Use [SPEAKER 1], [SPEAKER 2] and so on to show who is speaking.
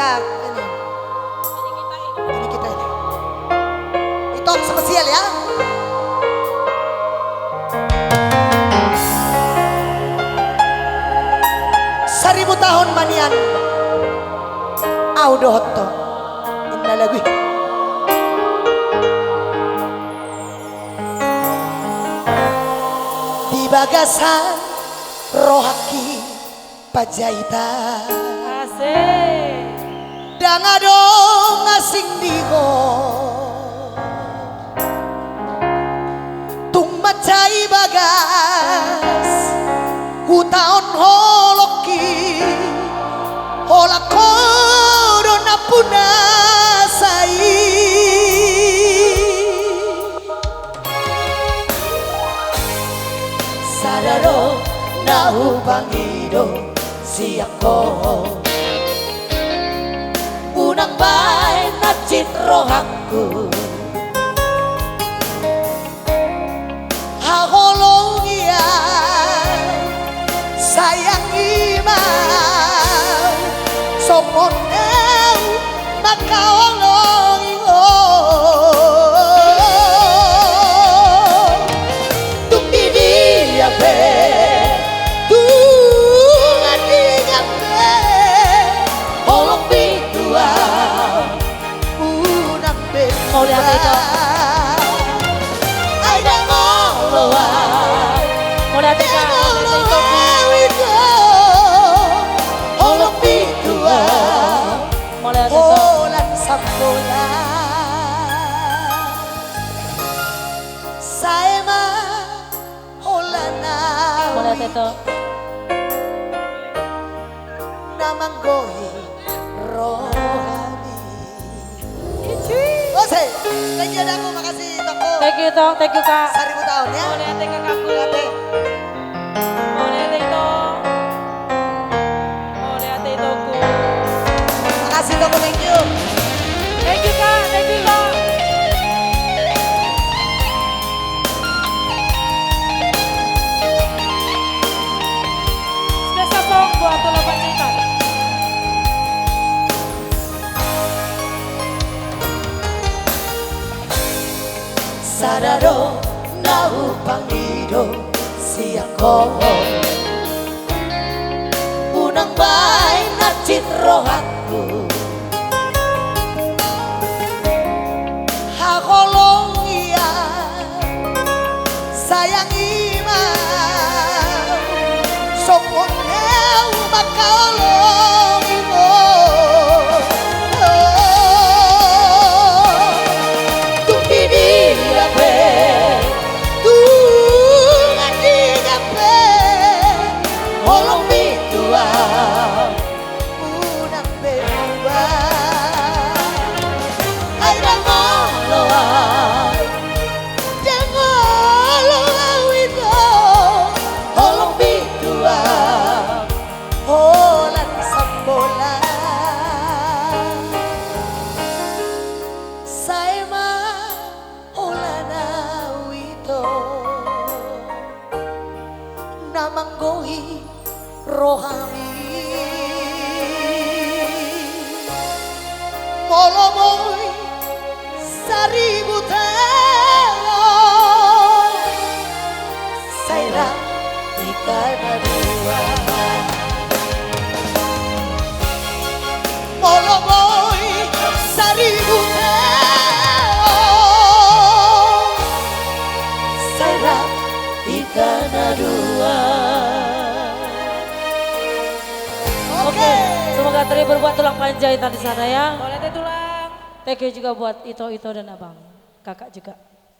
[SPEAKER 1] ya ini kita ini. Itu spesial ya. Seribu tahun manian Audohoto indah lagu di bagasan rohaki Pajaita
[SPEAKER 2] Asik.
[SPEAKER 1] dan ada ngasing diho tung macai bagas hutaon holoki hola corona punasai sadaro nahu pangido siako unang bay nacit rohaku haholong iya sayang imau somoneu makaolong iyo tuk didi ape tungan digape holong bidua unang bidua
[SPEAKER 2] Mau lihat itu?
[SPEAKER 1] ada ngoloa
[SPEAKER 2] Mau lihat itu? Mau lihat itu?
[SPEAKER 1] Holan sambola saya mah holana
[SPEAKER 2] Mau lihat itu?
[SPEAKER 1] namang gohi rohani Ose, thank you Daku, makasih Toko
[SPEAKER 2] Thank you Tong, thank you Kak.
[SPEAKER 1] 1000 tahun ya.
[SPEAKER 2] Mau lihat kakakku.
[SPEAKER 1] Ate.
[SPEAKER 2] Mau lihat itu? Mau lihat itu ku.
[SPEAKER 1] Makasih Toko, thank you.
[SPEAKER 2] Thank you Kak, thank you Kak. Spesial song buat Tula Panjaitan.
[SPEAKER 1] Sadaro nau pangido siako unang bay nacit rohaku hakolong iya sayang imau somoneu makaolong imo tuk didi ape tungan digape holong bidua unang bidua ay rangoloa jangoloa wito holong bidua holan sambola saya mah holana wito namang gohi rohani molomoy seribu tahun saya ikan dua molomoy seribu tahun saya ikan dua.
[SPEAKER 2] Oke, semoga terhibur buat tulang Panjaitan di sana ya.
[SPEAKER 1] Boleh deh tulang.
[SPEAKER 2] Thank you juga buat Ito dan Abang, kakak juga.